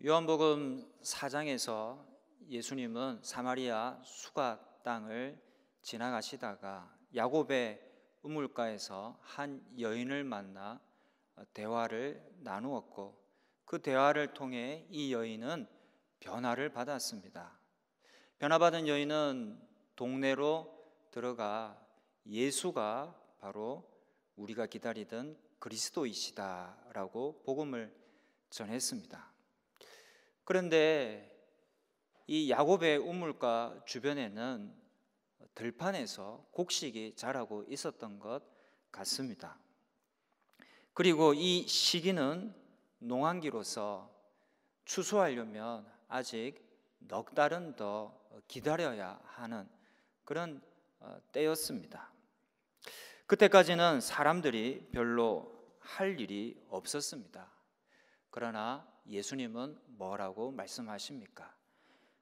요한복음 4장에서 예수님은 사마리아 수가 땅을 지나가시다가 야곱의 우물가에서 한 여인을 만나 대화를 나누었고, 그 대화를 통해 이 여인은 변화를 받았습니다. 변화받은 여인은 동네로 들어가 예수가 바로 우리가 기다리던 그리스도이시다라고 복음을 전했습니다. 그런데 이 야곱의 우물가 주변에는 들판에서 곡식이 자라고 있었던 것 같습니다. 그리고 이 시기는 농한기로서 추수하려면 아직 넉 달은 더 기다려야 하는 그런 때였습니다. 그때까지는 사람들이 별로 할 일이 없었습니다. 그러나 예수님은 뭐라고 말씀하십니까?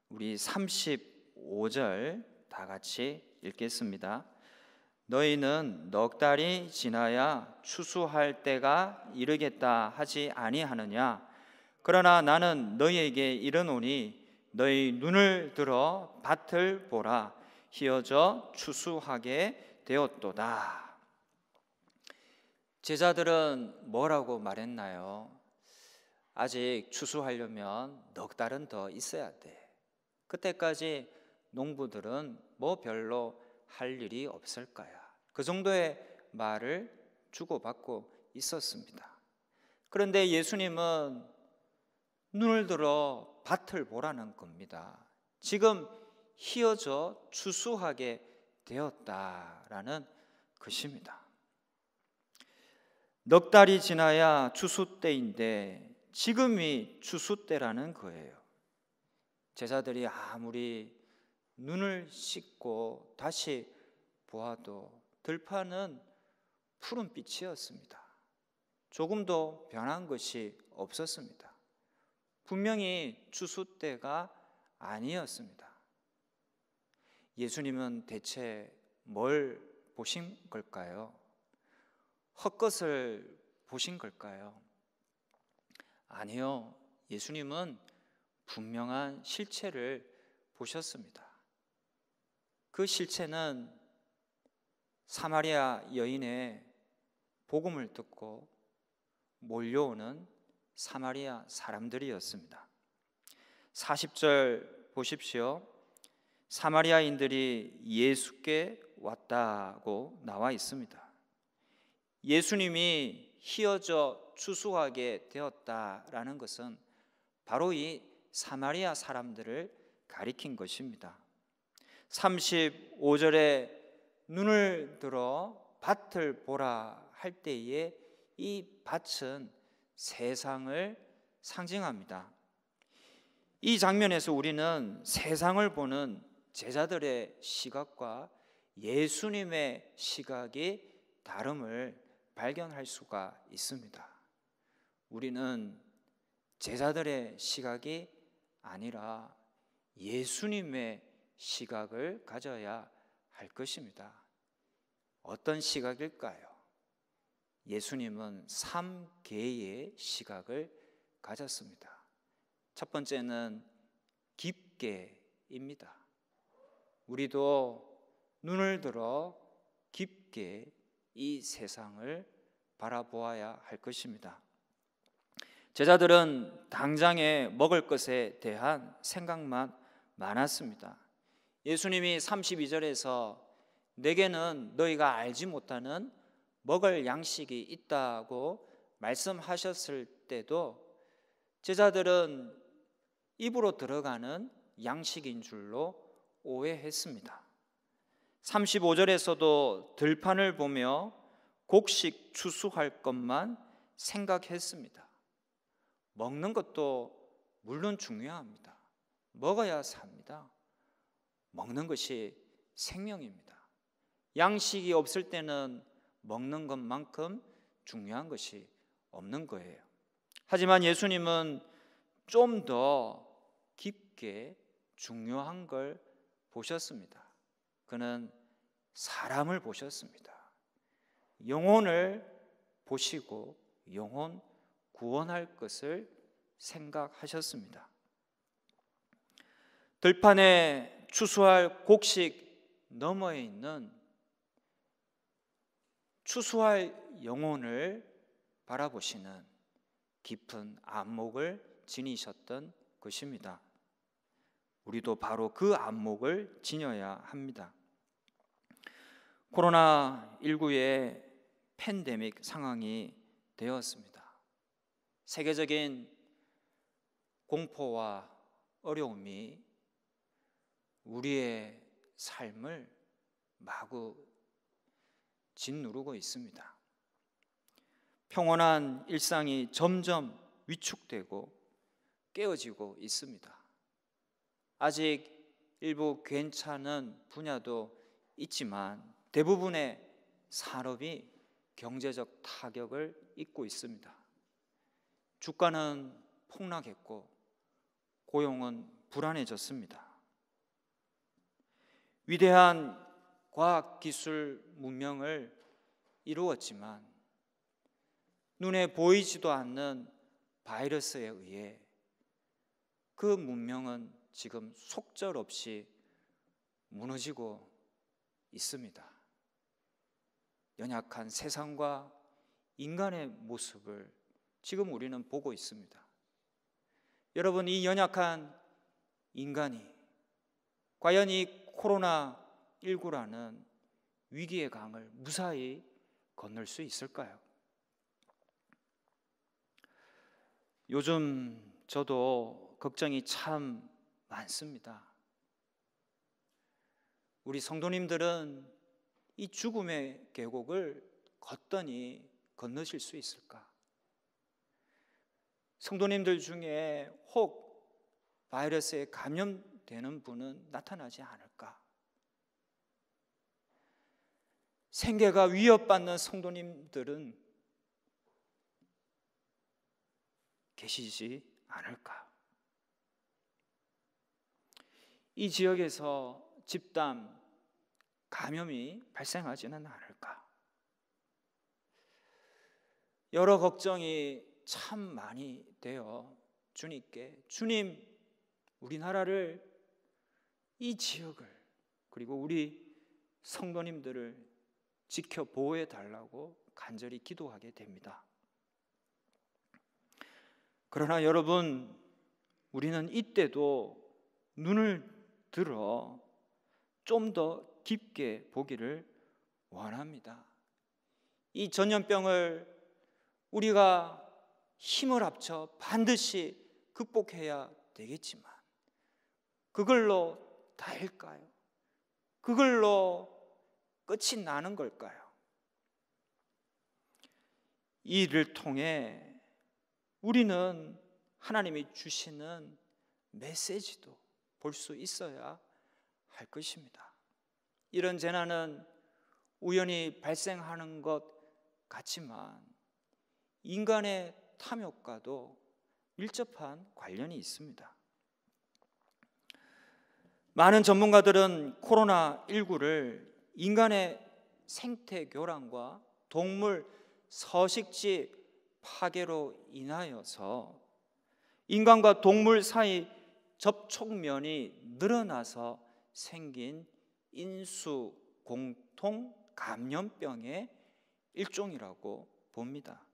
우리 35절 다 같이 읽겠습니다. 너희는 넉 달이 지나야 추수할 때가 이르겠다 하지 아니하느냐? 그러나 나는 너희에게 이르노니 너희 눈을 들어 밭을 보라. 희어져 추수하게 되었도다. 제자들은 뭐라고 말했나요? 아직 추수하려면 넉 달은 더 있어야 돼. 그때까지 농부들은 뭐 별로 할 일이 없을 거야. 그 정도의 말을 주고받고 있었습니다. 그런데 예수님은 눈을 들어 밭을 보라는 겁니다. 지금 희어져 추수하게 되었다라는 것입니다. 넉 달이 지나야 추수 때인데 지금이 추수 때라는 거예요. 제자들이 아무리 눈을 씻고 다시 보아도 들판은 푸른빛이었습니다. 조금도 변한 것이 없었습니다. 분명히 추수 때가 아니었습니다. 예수님은 대체 뭘 보신 걸까요? 헛것을 보신 걸까요? 아니요. 예수님은 분명한 실체를 보셨습니다. 그 실체는 사마리아 여인의 복음을 듣고 몰려오는 사마리아 사람들이었습니다. 40절 보십시오. 사마리아인들이 예수께 왔다고 나와 있습니다. 예수님이 희어져 추수하게 되었다라는 것은 바로 이 사마리아 사람들을 가리킨 것입니다. 35절에 눈을 들어 밭을 보라 할 때에 이 밭은 세상을 상징합니다. 이 장면에서 우리는 세상을 보는 제자들의 시각과 예수님의 시각이 다름을 발견할 수가 있습니다. 우리는 제자들의 시각이 아니라 예수님의 시각을 가져야 할 것입니다. 어떤 시각일까요? 예수님은 3개의 시각을 가졌습니다. 첫 번째는 깊게입니다. 우리도 눈을 들어 깊게 이 세상을 바라보아야 할 것입니다. 제자들은 당장에 먹을 것에 대한 생각만 많았습니다. 예수님이 32절에서 내게는 너희가 알지 못하는 먹을 양식이 있다고 말씀하셨을 때도 제자들은 입으로 들어가는 양식인 줄로 오해했습니다. 35절에서도 들판을 보며 곡식 추수할 것만 생각했습니다. 먹는 것도 물론 중요합니다. 먹어야 삽니다. 먹는 것이 생명입니다. 양식이 없을 때는 먹는 것만큼 중요한 것이 없는 거예요. 하지만 예수님은 좀 더 깊게 중요한 걸 보셨습니다. 그는 사람을 보셨습니다. 영혼을 보시고 영혼 구원할 것을 생각하셨습니다. 들판에 추수할 곡식 너머에 있는 추수할 영혼을 바라보시는 깊은 안목을 지니셨던 것입니다. 우리도 바로 그 안목을 지녀야 합니다. 코로나19의 팬데믹 상황이 되었습니다. 세계적인 공포와 어려움이 우리의 삶을 마구 짓누르고 있습니다. 평온한 일상이 점점 위축되고 깨어지고 있습니다. 아직 일부 괜찮은 분야도 있지만 대부분의 산업이 경제적 타격을 입고 있습니다. 주가는 폭락했고 고용은 불안해졌습니다. 위대한 과학기술 문명을 이루었지만 눈에 보이지도 않는 바이러스에 의해 그 문명은 지금 속절없이 무너지고 있습니다. 연약한 세상과 인간의 모습을 지금 우리는 보고 있습니다. 여러분, 이 연약한 인간이 과연 이 코로나19라는 위기의 강을 무사히 건널 수 있을까요? 요즘 저도 걱정이 참 많습니다. 우리 성도님들은 이 죽음의 계곡을 걷더니 건너실 수 있을까? 성도님들 중에 혹 바이러스에 감염되는 분은 나타나지 않을까? 생계가 위협받는 성도님들은 계시지 않을까? 이 지역에서 집단 감염이 발생하지는 않을까? 여러 걱정이 참 많이 되어 주님께, 주님, 우리나라를, 이 지역을, 그리고 우리 성도님들을 지켜 보호해 달라고 간절히 기도하게 됩니다. 그러나 여러분, 우리는 이때도 눈을 들어 좀 더 깊게 보기를 원합니다. 이 전염병을 우리가 힘을 합쳐 반드시 극복해야 되겠지만 그걸로 다일까요? 그걸로 끝이 나는 걸까요? 이 일을 통해 우리는 하나님이 주시는 메시지도 볼 수 있어야 할 것입니다. 이런 재난은 우연히 발생하는 것 같지만 인간의 탐욕과도 밀접한 관련이 있습니다. 많은 전문가들은 코로나19를 인간의 생태 교란과 동물 서식지 파괴로 인하여서 인간과 동물 사이 접촉면이 늘어나서 생긴 인수 공통 감염병의 일종이라고 봅니다.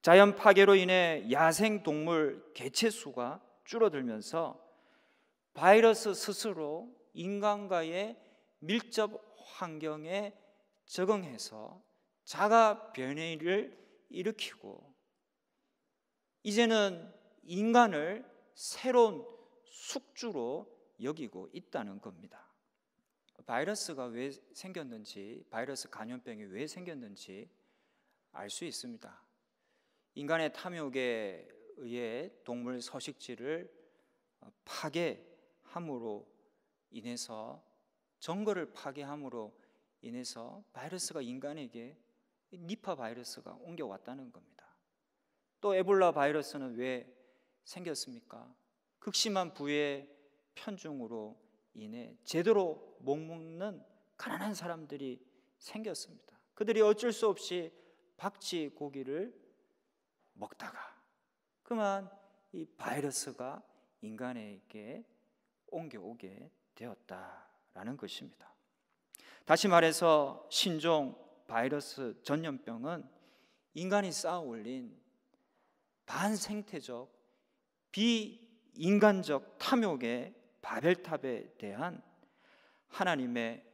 자연 파괴로 인해 야생 동물 개체 수가 줄어들면서 바이러스 스스로 인간과의 밀접 환경에 적응해서 자가 변이를 일으키고 이제는 인간을 새로운 숙주로 여기고 있다는 겁니다. 바이러스가 왜 생겼는지, 바이러스 감염병이 왜 생겼는지 알 수 있습니다. 인간의 탐욕에 의해 동물 서식지를 파괴함으로 인해서, 정거를 파괴함으로 인해서 바이러스가 인간에게 니파 바이러스가 옮겨왔다는 겁니다. 또 에볼라 바이러스는 왜 생겼습니까? 극심한 부의 편중으로 인해 제대로 못 먹는 가난한 사람들이 생겼습니다. 그들이 어쩔 수 없이 박쥐 고기를 먹다가 그만 이 바이러스가 인간에게 옮겨오게 되었다라는 것입니다. 다시 말해서 신종 바이러스 전염병은 인간이 쌓아 올린 반생태적 비인간적 탐욕의 바벨탑에 대한 하나님의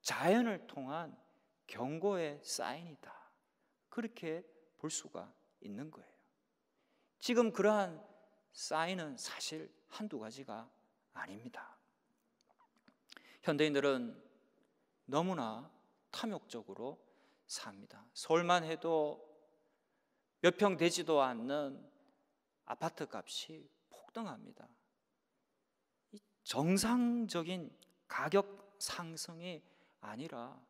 자연을 통한 경고의 사인이다, 그렇게 볼 수가 있는 거예요. 지금 그러한 사인은 사실 한두 가지가 아닙니다. 현대인들은 너무나 탐욕적으로 삽니다. 서울만 해도 몇 평 되지도 않는 아파트 값이 폭등합니다. 정상적인 가격 상승이 아니라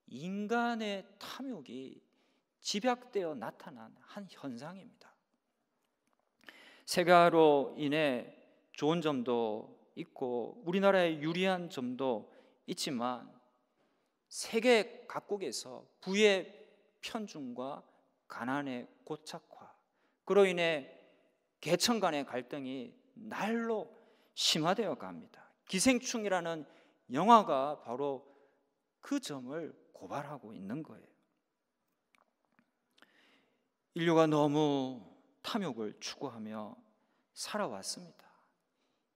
인간의 탐욕이 집약되어 나타난 한 현상입니다. 세계화로 인해 좋은 점도 있고 우리나라에 유리한 점도 있지만 세계 각국에서 부의 편중과 가난의 고착화, 그로 인해 계층 간의 갈등이 날로 심화되어 갑니다. 기생충이라는 영화가 바로 그 점을 고발하고 있는 거예요. 인류가 너무 탐욕을 추구하며 살아왔습니다.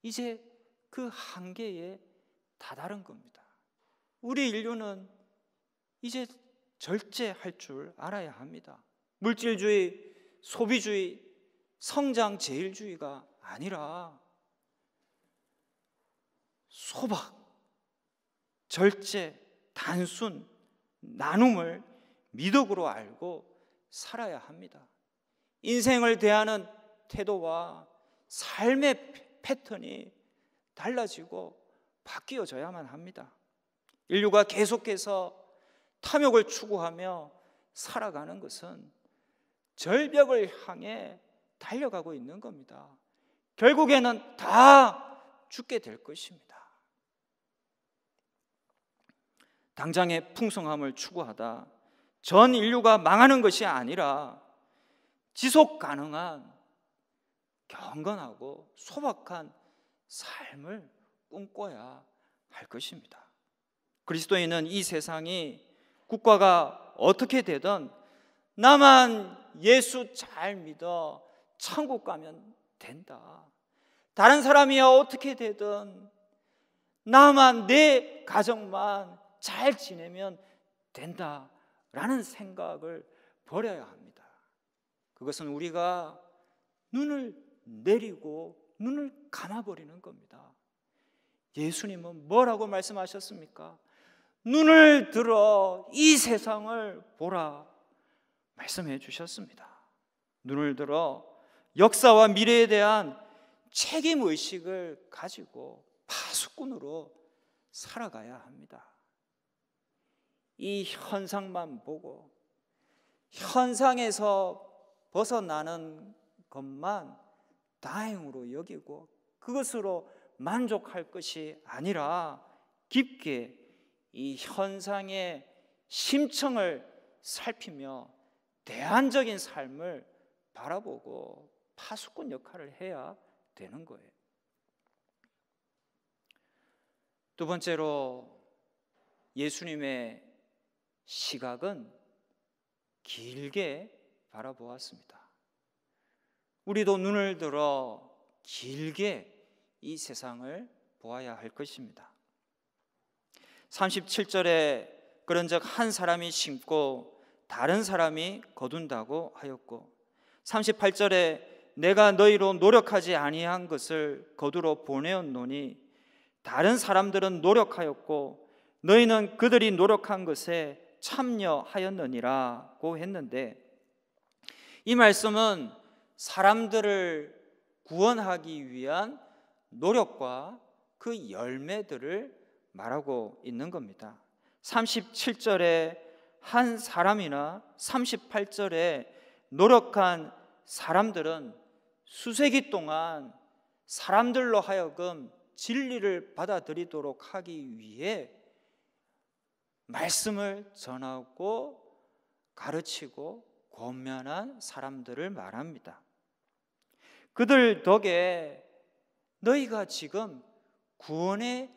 이제 그 한계에 다다른 겁니다. 우리 인류는 이제 절제할 줄 알아야 합니다. 물질주의, 소비주의, 성장 제일주의가 아니라 소박, 절제, 단순, 나눔을 미덕으로 알고 살아야 합니다. 인생을 대하는 태도와 삶의 패턴이 달라지고 바뀌어져야만 합니다. 인류가 계속해서 탐욕을 추구하며 살아가는 것은 절벽을 향해 달려가고 있는 겁니다. 결국에는 다 죽게 될 것입니다. 당장의 풍성함을 추구하다 전 인류가 망하는 것이 아니라 지속 가능한 경건하고 소박한 삶을 꿈꿔야 할 것입니다. 그리스도인은 이 세상이 국가가 어떻게 되든 나만 예수 잘 믿어 천국 가면 된다. 다른 사람이야 어떻게 되든 나만, 내 가정만 잘 지내면 된다라는 생각을 버려야 합니다. 그것은 우리가 눈을 내리고 눈을 감아버리는 겁니다. 예수님은 뭐라고 말씀하셨습니까? 눈을 들어 이 세상을 보라 말씀해 주셨습니다. 눈을 들어 역사와 미래에 대한 책임의식을 가지고 파수꾼으로 살아가야 합니다. 이 현상만 보고 현상에서 벗어나는 것만 다행으로 여기고 그것으로 만족할 것이 아니라 깊게 이 현상의 심층을 살피며 대안적인 삶을 바라보고 파수꾼 역할을 해야 되는 거예요. 두 번째로 예수님의 시각은 길게 바라보았습니다. 우리도 눈을 들어 길게 이 세상을 보아야 할 것입니다. 37절에 그런즉 한 사람이 심고 다른 사람이 거둔다고 하였고 38절에 내가 너희로 노력하지 아니한 것을 거두러 보내었노니 다른 사람들은 노력하였고 너희는 그들이 노력한 것에 참여하였느니라고 했는데 이 말씀은 사람들을 구원하기 위한 노력과 그 열매들을 말하고 있는 겁니다. 37절에 한 사람이나 38절에 노력한 사람들은 수세기 동안 사람들로 하여금 진리를 받아들이도록 하기 위해 말씀을 전하고 가르치고 권면한 사람들을 말합니다. 그들 덕에 너희가 지금 구원의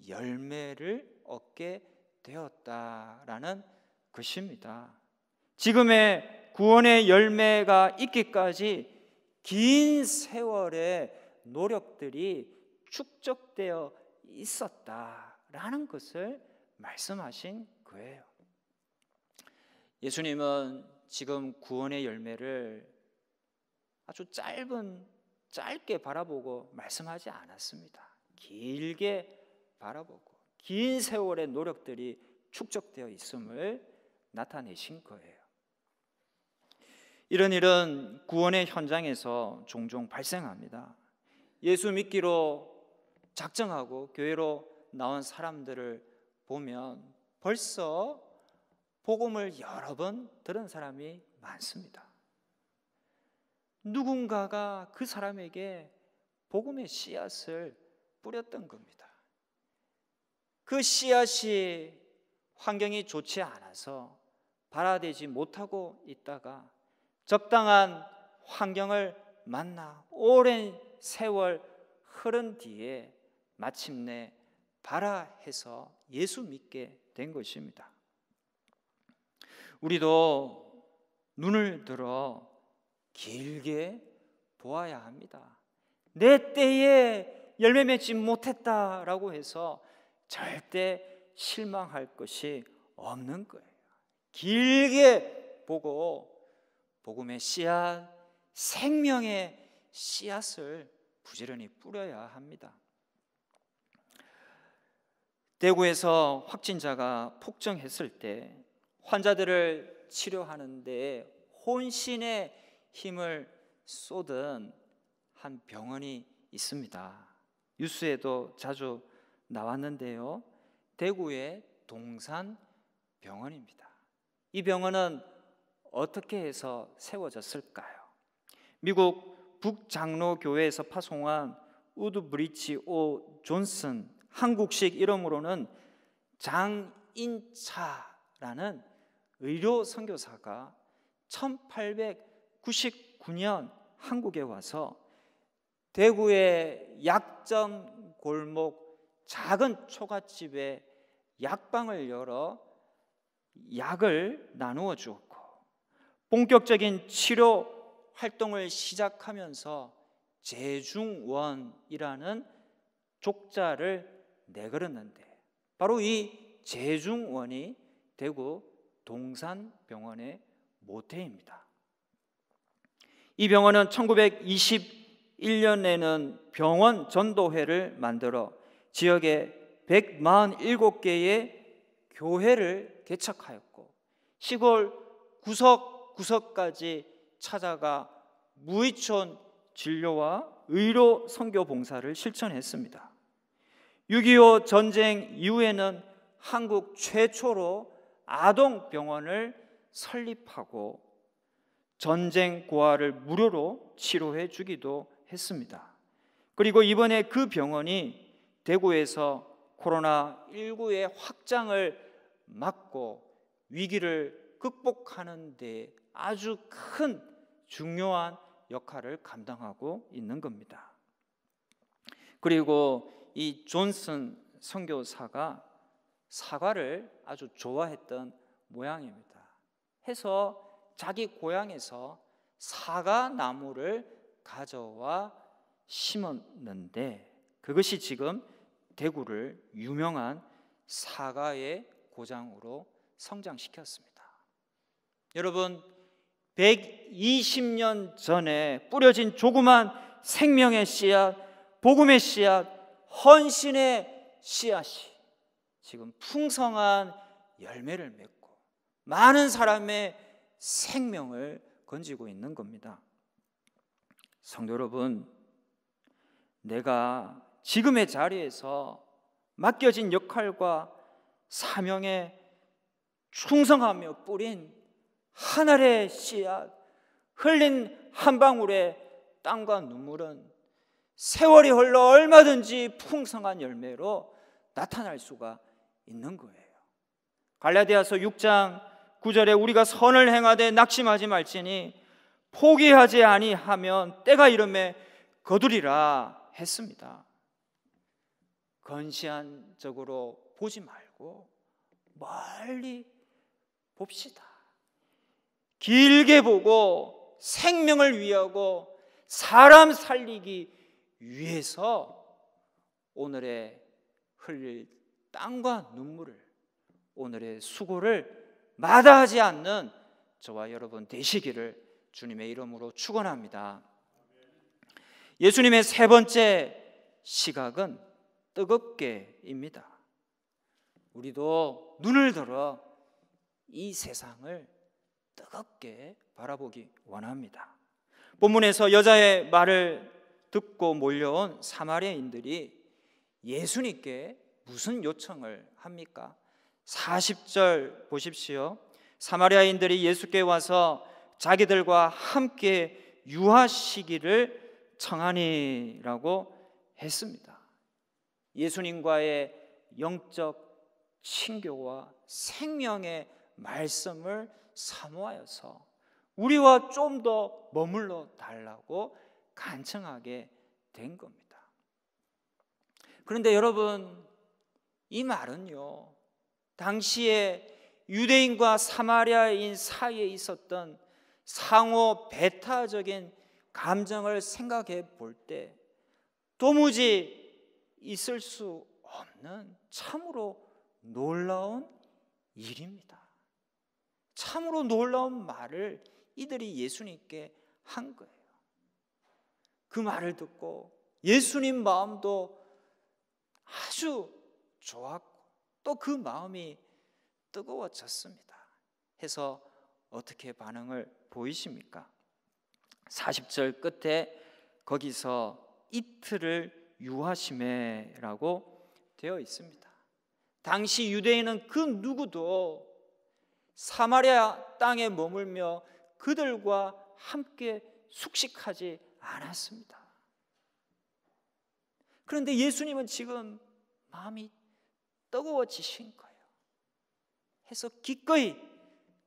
열매를 얻게 되었다라는 것입니다. 지금의 구원의 열매가 있기까지 긴 세월의 노력들이 축적되어 있었다라는 것을 말씀하신 거예요. 예수님은 지금 구원의 열매를 아주 짧게 바라보고 말씀하지 않았습니다. 길게 바라보고 긴 세월의 노력들이 축적되어 있음을 나타내신 거예요. 이런 일은 구원의 현장에서 종종 발생합니다. 예수 믿기로 작정하고 교회로 나온 사람들을 보면 벌써 복음을 여러 번 들은 사람이 많습니다. 누군가가 그 사람에게 복음의 씨앗을 뿌렸던 겁니다. 그 씨앗이 환경이 좋지 않아서 발화되지 못하고 있다가 적당한 환경을 만나 오랜 세월 흐른 뒤에 마침내 발화해서 예수 믿게 된 것입니다. 우리도 눈을 들어 길게 보아야 합니다. 내 때에 열매 맺지 못했다라고 해서 절대 실망할 것이 없는 거예요. 길게 보고 복음의 씨앗, 생명의 씨앗을 부지런히 뿌려야 합니다. 대구에서 확진자가 폭증했을 때 환자들을 치료하는 데 혼신의 힘을 쏟은 한 병원이 있습니다. 뉴스에도 자주 나왔는데요. 대구의 동산병원입니다. 이 병원은 어떻게 해서 세워졌을까요? 미국 북장로교회에서 파송한 우드브리지 오 존슨, 한국식 이름으로는 장인차라는 의료 선교사가 1899년 한국에 와서 대구의 약점 골목 작은 초가집에 약방을 열어 약을 나누어 주었고 본격적인 치료 활동을 시작하면서 제중원이라는 족자를 내걸었는데 바로 이 제중원이 대구 동산병원의 모태입니다. 이 병원은 1921년에는 병원 전도회를 만들어 지역에 147개의 교회를 개척하였고 시골 구석구석까지 찾아가 무의촌 진료와 의료 선교 봉사를 실천했습니다. 6.25 전쟁 이후에는 한국 최초로 아동병원을 설립하고 전쟁 고아를 무료로 치료해 주기도 했습니다. 그리고 이번에 그 병원이 대구에서 코로나19의 확장을 막고 위기를 극복하는 데 아주 큰 중요한 역할을 감당하고 있는 겁니다. 그리고 이 존슨 선교사가 사과를 아주 좋아했던 모양입니다. 해서 자기 고향에서 사과 나무를 가져와 심었는데 그것이 지금 대구를 유명한 사과의 고장으로 성장시켰습니다. 여러분, 120년 전에 뿌려진 조그만 생명의 씨앗, 복음의 씨앗, 헌신의 씨앗이 지금 풍성한 열매를 맺고 많은 사람의 생명을 건지고 있는 겁니다. 성도 여러분, 내가 지금의 자리에서 맡겨진 역할과 사명에 충성하며 뿌린 한 알의 씨앗, 흘린 한 방울의 땀과 눈물은 세월이 흘러 얼마든지 풍성한 열매로 나타날 수가 있는 거예요. 갈라디아서 6장 9절에 우리가 선을 행하되 낙심하지 말지니 포기하지 아니하면 때가 이름에 거두리라 했습니다. 건시안적으로 보지 말고 멀리 봅시다. 길게 보고 생명을 위하고 사람 살리기 위해서 오늘의 흘릴 땀과 눈물을, 오늘의 수고를 마다하지 않는 저와 여러분 되시기를 주님의 이름으로 축원합니다. 예수님의 세 번째 시각은 뜨겁게입니다. 우리도 눈을 들어 이 세상을 뜨겁게 바라보기 원합니다. 본문에서 여자의 말을 듣고 몰려온 사마리아인들이 예수님께 무슨 요청을 합니까? 40절 보십시오. 사마리아인들이 예수께 와서 자기들과 함께 유하시기를 청하니라고 했습니다. 예수님과의 영적 친교와 생명의 말씀을 사모하여서 우리와 좀 더 머물러 달라고 간청하게 된 겁니다. 그런데 여러분, 이 말은요, 당시에 유대인과 사마리아인 사이에 있었던 상호 배타적인 감정을 생각해 볼 때 도무지 있을 수 없는 참으로 놀라운 일입니다. 참으로 놀라운 말을 이들이 예수님께 한 거예요. 그 말을 듣고 예수님 마음도 아주 좋았고 또 그 마음이 뜨거워졌습니다. 해서 어떻게 반응을 보이십니까? 40절 끝에 거기서 이틀을 유하심에라고 되어 있습니다. 당시 유대인은 그 누구도 사마리아 땅에 머물며 그들과 함께 숙식하지 않았습니다. 그런데 예수님은 지금 마음이 뜨거워지신 거예요. 해서 기꺼이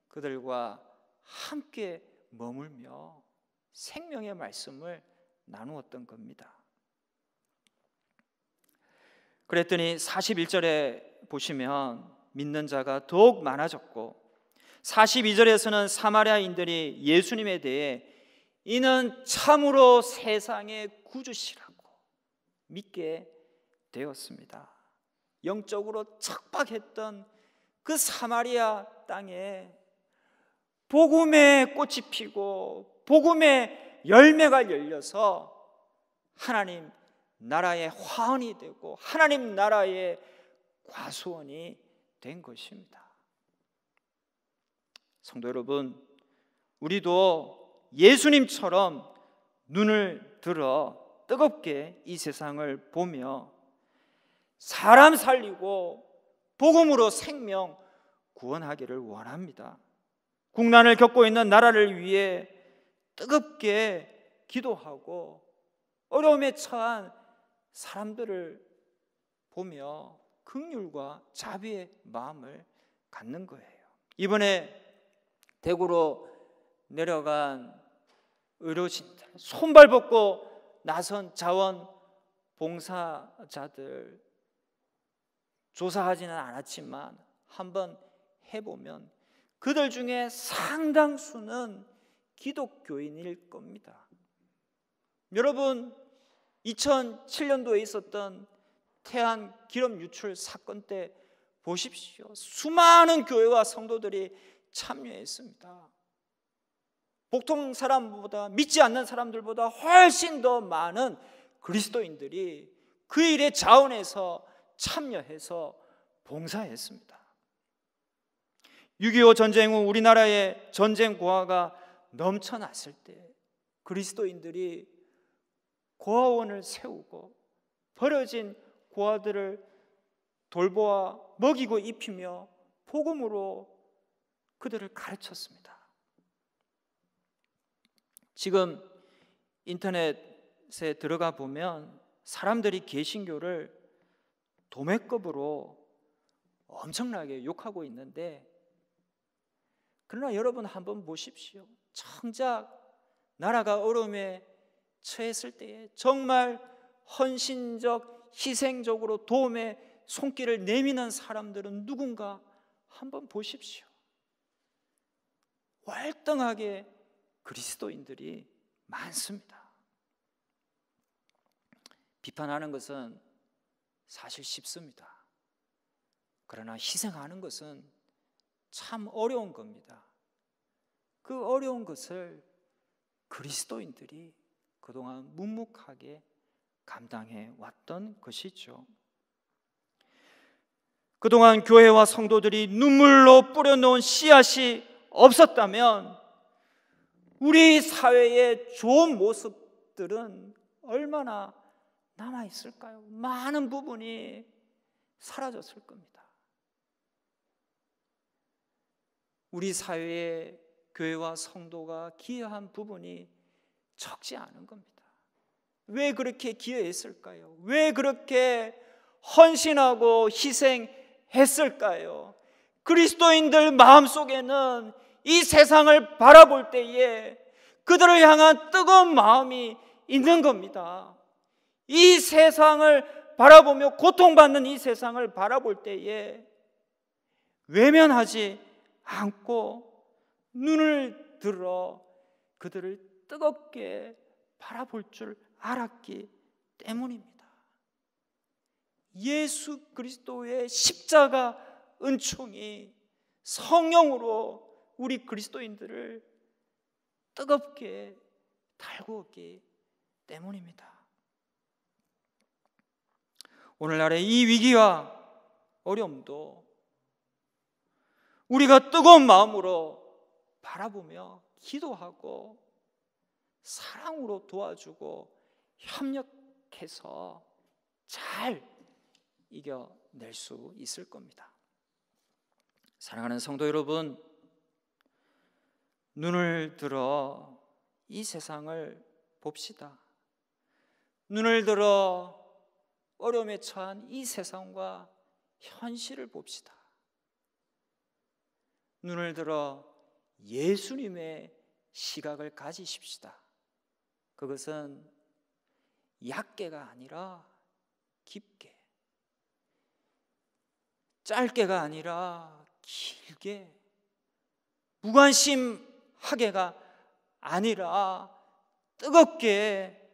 그들과 함께 머물며 생명의 말씀을 나누었던 겁니다. 그랬더니 41절에 보시면 믿는 자가 더욱 많아졌고 42절에서는 사마리아인들이 예수님에 대해 이는 참으로 세상의 구주시라고 믿게 되었습니다. 영적으로 척박했던 그 사마리아 땅에 복음의 꽃이 피고 복음의 열매가 열려서 하나님 나라의 화원이 되고 하나님 나라의 과수원이 된 것입니다. 성도 여러분, 우리도 예수님처럼 눈을 들어 뜨겁게 이 세상을 보며 사람 살리고 복음으로 생명 구원하기를 원합니다. 국난을 겪고 있는 나라를 위해 뜨겁게 기도하고 어려움에 처한 사람들을 보며 긍휼과 자비의 마음을 갖는 거예요. 이번에 대구로 내려간 의료진들, 손발 벗고 나선 자원봉사자들 조사하지는 않았지만 한번 해보면 그들 중에 상당수는 기독교인일 겁니다. 여러분, 2007년도에 있었던 태안 기름 유출 사건 때 보십시오. 수많은 교회와 성도들이 참여했습니다. 보통 사람보다, 믿지 않는 사람들보다 훨씬 더 많은 그리스도인들이 그 일에 자원해서 참여해서 봉사했습니다. 6.25 전쟁 후 우리나라의 전쟁 고아가 넘쳐났을 때 그리스도인들이 고아원을 세우고 버려진 고아들을 돌보아 먹이고 입히며 복음으로 그들을 가르쳤습니다. 지금 인터넷에 들어가 보면 사람들이 개신교를 도매급으로 엄청나게 욕하고 있는데, 그러나 여러분 한번 보십시오. 정작 나라가 어려움에 처했을 때에 정말 헌신적, 희생적으로 도움의 손길을 내미는 사람들은 누군가 한번 보십시오. 월등하게 그리스도인들이 많습니다. 비판하는 것은 사실 쉽습니다. 그러나 희생하는 것은 참 어려운 겁니다. 그 어려운 것을 그리스도인들이 그동안 묵묵하게 감당해 왔던 것이죠. 그동안 교회와 성도들이 눈물로 뿌려놓은 씨앗이 없었다면 우리 사회의 좋은 모습들은 얼마나 남아있을까요? 많은 부분이 사라졌을 겁니다. 우리 사회에 교회와 성도가 기여한 부분이 적지 않은 겁니다. 왜 그렇게 기여했을까요? 왜 그렇게 헌신하고 희생했을까요? 그리스도인들 마음속에는 이 세상을 바라볼 때에 그들을 향한 뜨거운 마음이 있는 겁니다. 이 세상을 바라보며 고통받는 이 세상을 바라볼 때에 외면하지 않고 눈을 들어 그들을 뜨겁게 바라볼 줄 알았기 때문입니다. 예수 그리스도의 십자가 은총이 성령으로 우리 그리스도인들을 뜨겁게 달구었기 때문입니다. 오늘날의 이 위기와 어려움도 우리가 뜨거운 마음으로 바라보며 기도하고 사랑으로 도와주고 협력해서 잘 이겨낼 수 있을 겁니다. 사랑하는 성도 여러분, 눈을 들어 이 세상을 봅시다. 눈을 들어 어려움에 처한 이 세상과 현실을 봅시다. 눈을 들어 예수님의 시각을 가지십시다. 그것은 얕게가 아니라 깊게, 짧게가 아니라 길게, 무관심하게가 아니라 뜨겁게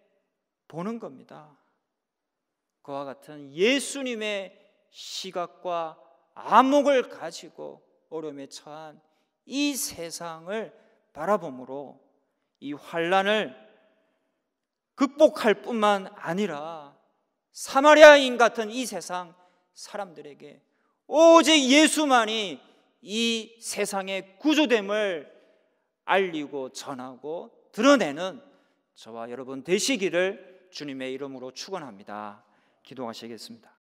보는 겁니다. 그와 같은 예수님의 시각과 안목을 가지고 어려움에 처한 이 세상을 바라봄으로 이 환난을 극복할 뿐만 아니라 사마리아인 같은 이 세상 사람들에게 오직 예수만이 이 세상의 구주됨을 알리고 전하고 드러내는 저와 여러분 되시기를 주님의 이름으로 축원합니다. 기도하시겠습니다.